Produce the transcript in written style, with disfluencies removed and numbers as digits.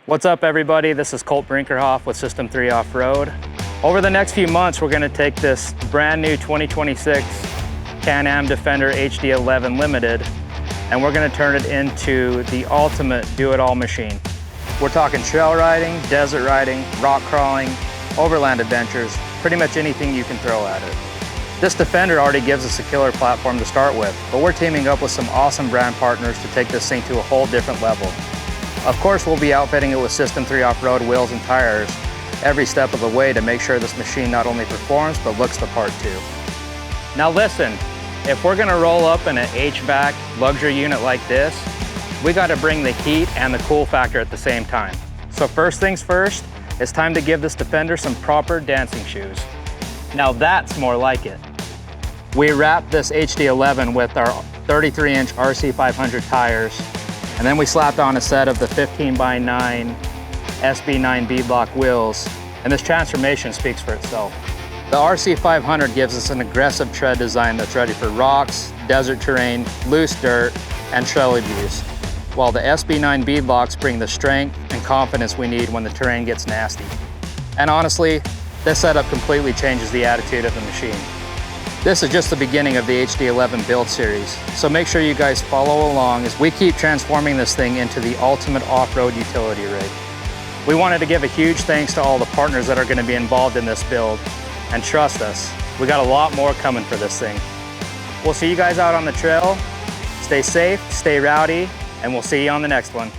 What's up everybody, this is Colt Brinkerhoff with System 3 Off-Road. Over the next few months, we're gonna take this brand new 2026 Can-Am Defender HD11 Limited, and we're gonna turn it into the ultimate do-it-all machine. We're talking trail riding, desert riding, rock crawling, overland adventures, pretty much anything you can throw at it. This Defender already gives us a killer platform to start with, but we're teaming up with some awesome brand partners to take this thing to a whole different level. Of course, we'll be outfitting it with System 3 Off-Road wheels and tires every step of the way to make sure this machine not only performs, but looks the part too. Now listen, if we're gonna roll up in an HVAC luxury unit like this, we gotta bring the heat and the cool factor at the same time. So first things first, it's time to give this Defender some proper dancing shoes. Now that's more like it. We wrapped this HD11 with our 33-inch RC500 tires, and then we slapped on a set of the 15x9 SB-9 Beadlock wheels, and this transformation speaks for itself. The RC500 gives us an aggressive tread design that's ready for rocks, desert terrain, loose dirt, and trail abuse, while the SB-9 Beadlocks bring the strength and confidence we need when the terrain gets nasty. And honestly, this setup completely changes the attitude of the machine. This is just the beginning of the HD11 build series, so make sure you guys follow along as we keep transforming this thing into the ultimate off-road utility rig. We wanted to give a huge thanks to all the partners that are going to be involved in this build, and trust us, we got a lot more coming for this thing. We'll see you guys out on the trail. Stay safe, stay rowdy, and we'll see you on the next one.